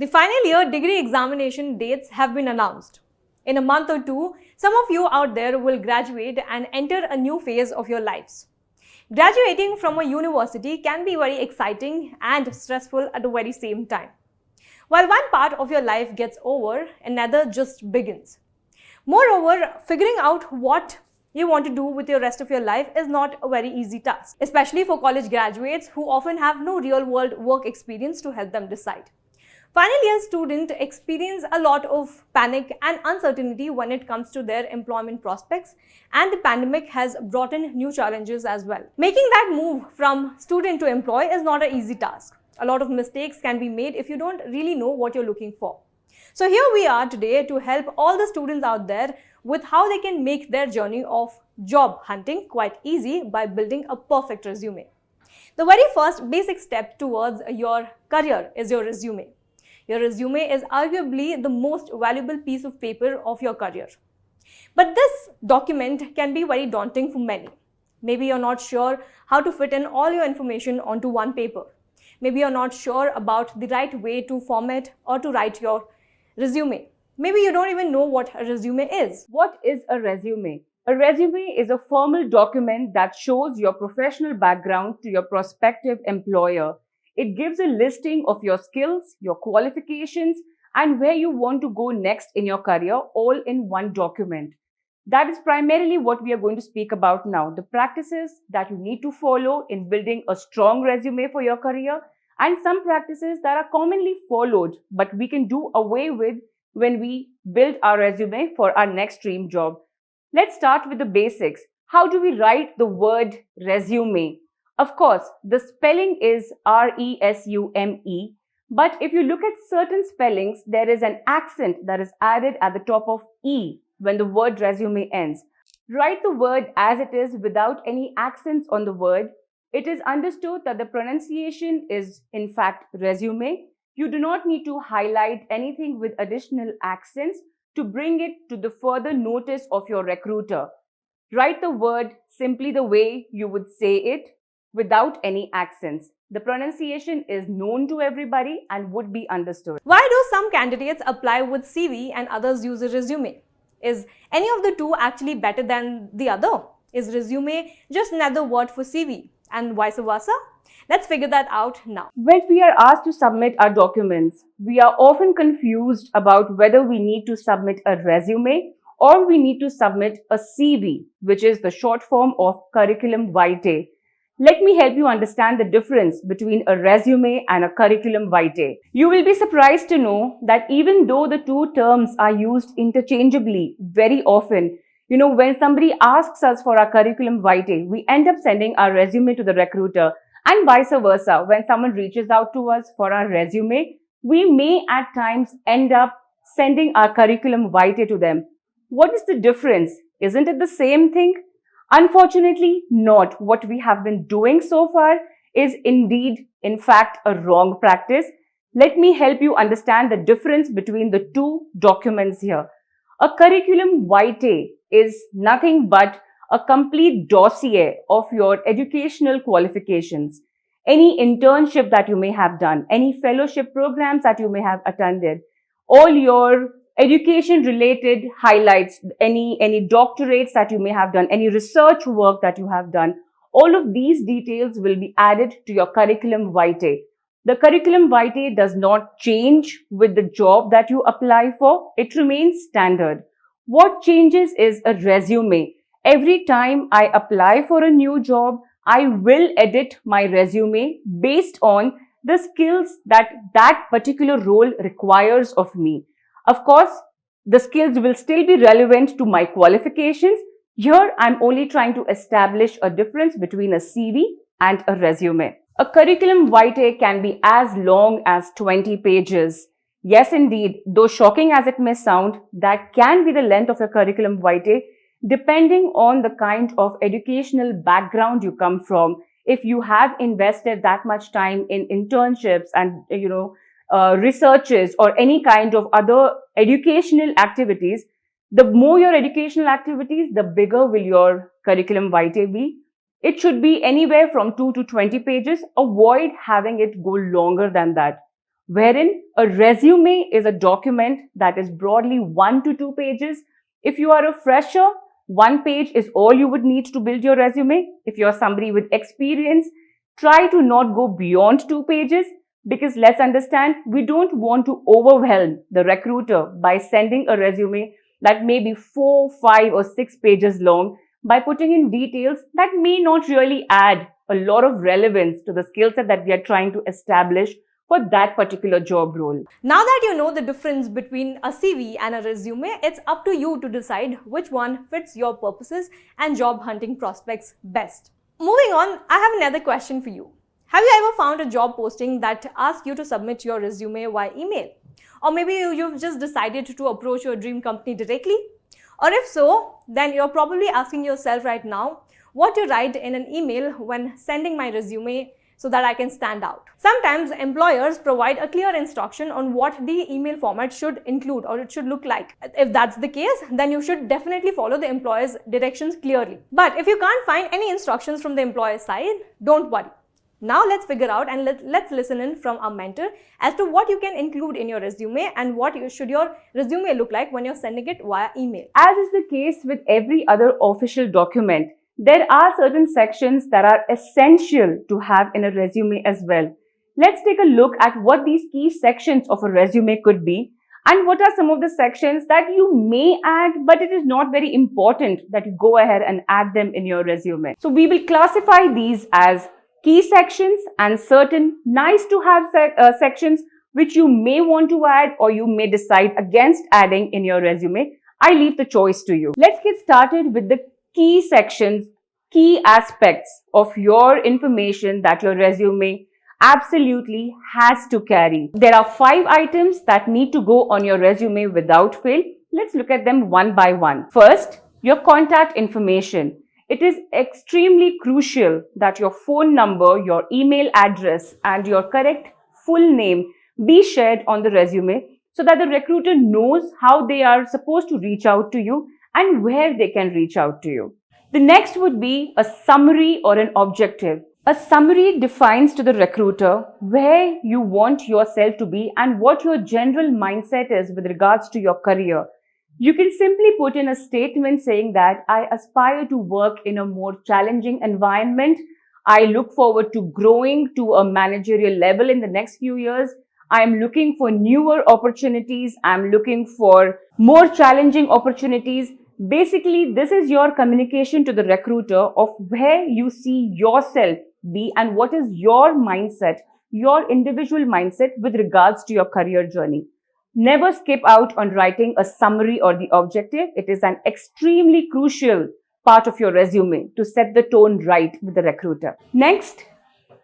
The final year degree examination dates have been announced. In a month or two, some of you out there will graduate and enter a new phase of your lives. Graduating from a university can be very exciting and stressful at the very same time. While one part of your life gets over, another just begins. Moreover, figuring out what you want to do with the rest of your life is not a very easy task, especially for college graduates who often have no real-world work experience to help them decide. Final year students experience a lot of panic and uncertainty when it comes to their employment prospects, and the pandemic has brought in new challenges as well. Making that move from student to employee is not an easy task. A lot of mistakes can be made if you don't really know what you're looking for. So here we are today to help all the students out there with how they can make their journey of job hunting quite easy by building a perfect resume. The very first basic step towards your career is your resume. Your resume is arguably the most valuable piece of paper of your career. But this document can be very daunting for many. Maybe you're not sure how to fit in all your information onto one paper. Maybe you're not sure about the right way to format or to write your resume. Maybe you don't even know what a resume is. What is a resume? A resume is a formal document that shows your professional background to your prospective employer. It gives a listing of your skills, your qualifications, and where you want to go next in your career, all in one document. That is primarily what we are going to speak about now. The practices that you need to follow in building a strong resume for your career, and some practices that are commonly followed, but we can do away with when we build our resume for our next dream job. Let's start with the basics. How do we write the word resume? Of course, the spelling is R-E-S-U-M-E, but if you look at certain spellings, there is an accent that is added at the top of E when the word resume ends. Write the word as it is without any accents on the word. It is understood that the pronunciation is in fact resume. You do not need to highlight anything with additional accents to bring it to the further notice of your recruiter. Write the word simply the way you would say it, without any accents. The pronunciation is known to everybody and would be understood. Why do some candidates apply with CV and others use a resume? Is any of the two actually better than the other? Is resume just another word for CV and vice versa? Let's figure that out now. When we are asked to submit our documents, we are often confused about whether we need to submit a resume or we need to submit a CV, which is the short form of curriculum vitae. Let me help you understand the difference between a resume and a curriculum vitae. You will be surprised to know that even though the two terms are used interchangeably very often, when somebody asks us for our curriculum vitae, we end up sending our resume to the recruiter, and vice versa. When someone reaches out to us for our resume, we may at times end up sending our curriculum vitae to them. What is the difference? Isn't it the same thing? Unfortunately, not. What we have been doing so far is indeed, in fact, a wrong practice. Let me help you understand the difference between the two documents here. A curriculum vitae is nothing but a complete dossier of your educational qualifications, any internship that you may have done, any fellowship programs that you may have attended, all your education-related highlights, any doctorates that you may have done, any research work that you have done, all of these details will be added to your curriculum vitae. The curriculum vitae does not change with the job that you apply for. It remains standard. What changes is a resume. Every time I apply for a new job, I will edit my resume based on the skills that particular role requires of me. Of course, the skills will still be relevant to my qualifications. Here, I'm only trying to establish a difference between a CV and a resume. A curriculum vitae can be as long as 20 pages. Yes, indeed, though shocking as it may sound, that can be the length of your curriculum vitae, depending on the kind of educational background you come from. If you have invested that much time in internships and, researches or any kind of other educational activities, the more your educational activities, the bigger will your curriculum vitae be. It should be anywhere from 2 to 20 pages. Avoid having it go longer than that. wherein a resume is a document that is broadly 1 to 2 pages. If you are a fresher, 1 page is all you would need to build your resume. If you're somebody with experience, try to not go beyond 2 pages, because let's understand, we don't want to overwhelm the recruiter by sending a resume that may be 4, 5 or 6 pages long by putting in details that may not really add a lot of relevance to the skill set that we are trying to establish for that particular job role. Now that you know the difference between a CV and a resume, it's up to you to decide which one fits your purposes and job hunting prospects best. Moving on, I have another question for you. Have you ever found a job posting that asks you to submit your resume via email? Or maybe you've just decided to approach your dream company directly? Or if so, then you're probably asking yourself right now, what to write in an email when sending my resume so that I can stand out. Sometimes employers provide a clear instruction on what the email format should include or it should look like. If that's the case, then you should definitely follow the employer's directions clearly. But if you can't find any instructions from the employer's side, don't worry. Now let's figure out and let's listen in from our mentor as to what you can include in your resume and what should your resume look like when you're sending it via email. As is the case with every other official document, there are certain sections that are essential to have in a resume as well. Let's take a look at what these key sections of a resume could be and what are some of the sections that you may add, but it is not very important that you go ahead and add them in your resume. So we will classify these as key sections and certain nice to have sections which you may want to add or you may decide against adding in your resume. I leave the choice to you. Let's get started with the key sections, key aspects of your information that your resume absolutely has to carry. There are 5 items that need to go on your resume without fail. Let's look at them one by one. First, your contact information. It is extremely crucial that your phone number, your email address, and your correct full name be shared on the resume so that the recruiter knows how they are supposed to reach out to you and where they can reach out to you. The next would be a summary or an objective. A summary defines to the recruiter where you want yourself to be and what your general mindset is with regards to your career. You can simply put in a statement saying that I aspire to work in a more challenging environment. I look forward to growing to a managerial level in the next few years. I'm looking for newer opportunities. I'm looking for more challenging opportunities. Basically, this is your communication to the recruiter of where you see yourself be and what is your mindset, your individual mindset with regards to your career journey. Never skip out on writing a summary or the objective. It is an extremely crucial part of your resume to set the tone right with the recruiter. Next,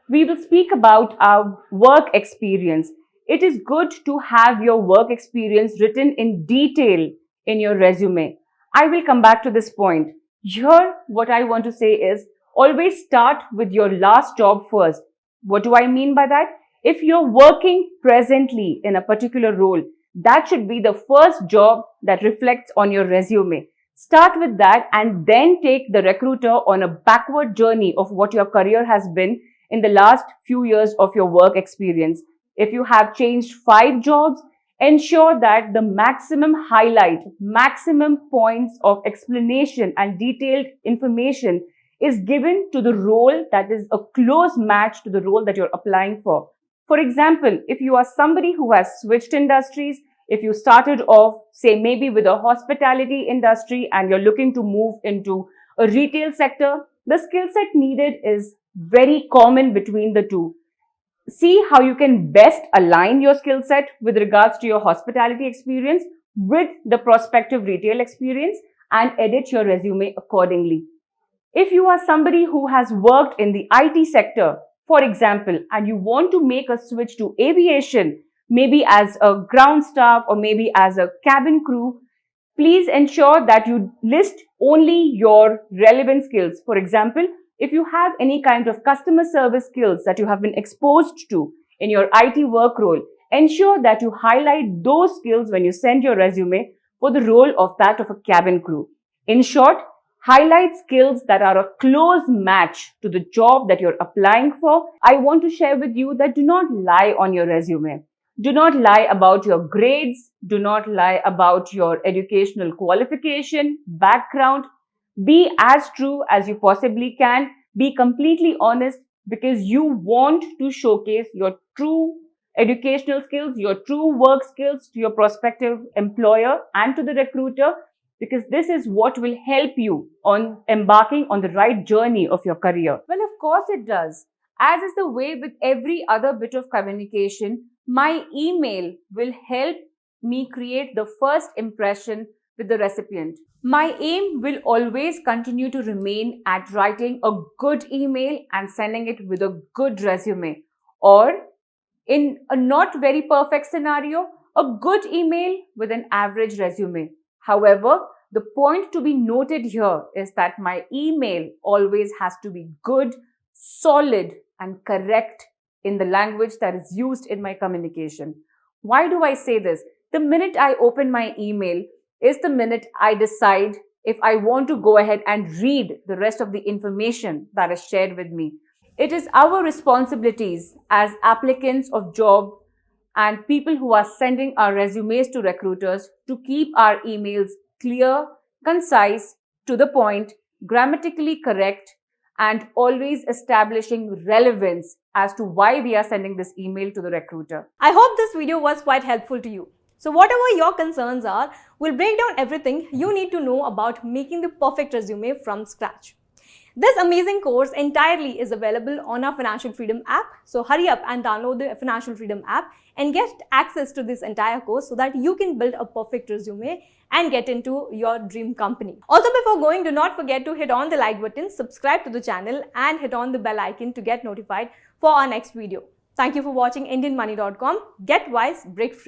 we will speak about our work experience. It is good to have your work experience written in detail in your resume. I will come back to this point. Here, what I want to say is always start with your last job first. What do I mean by that? If you're working presently in a particular role, that should be the first job that reflects on your resume. Start with that and then take the recruiter on a backward journey of what your career has been in the last few years of your work experience. If you have changed 5 jobs, ensure that the maximum highlight, maximum points of explanation and detailed information is given to the role that is a close match to the role that you're applying for. For example, if you are somebody who has switched industries, if you started off, say maybe with a hospitality industry and you're looking to move into a retail sector, the skill set needed is very common between the two. See how you can best align your skill set with regards to your hospitality experience with the prospective retail experience and edit your resume accordingly. If you are somebody who has worked in the IT sector, for example, and you want to make a switch to aviation, maybe as a ground staff or maybe as a cabin crew, please ensure that you list only your relevant skills. For example, if you have any kind of customer service skills that you have been exposed to in your IT work role, ensure that you highlight those skills when you send your resume for the role of that of a cabin crew. In short, highlight skills that are a close match to the job that you're applying for. I want to share with you that do not lie on your resume. Do not lie about your grades. Do not lie about your educational qualification, background. Be as true as you possibly can. Be completely honest because you want to showcase your true educational skills, your true work skills to your prospective employer and to the recruiter, because this is what will help you on embarking on the right journey of your career. Well, of course it does. As is the way with every other bit of communication, my email will help me create the first impression with the recipient. My aim will always continue to remain at writing a good email and sending it with a good resume, or in a not very perfect scenario, a good email with an average resume. However, the point to be noted here is that my email always has to be good, solid, and correct in the language that is used in my communication. Why do I say this? The minute I open my email is the minute I decide if I want to go ahead and read the rest of the information that is shared with me. It is our responsibilities as applicants of job and people who are sending our resumes to recruiters to keep our emails clear, concise, to the point, grammatically correct, and always establishing relevance as to why we are sending this email to the recruiter. I hope this video was quite helpful to you. So whatever your concerns are, we'll break down everything you need to know about making the perfect resume from scratch. This amazing course entirely is available on our Financial Freedom app. So hurry up and download the Financial Freedom app and get access to this entire course so that you can build a perfect resume and get into your dream company. Also, before going, do not forget to hit on the like button, subscribe to the channel and hit on the bell icon to get notified for our next video. Thank you for watching IndianMoney.com. Get wise, break free.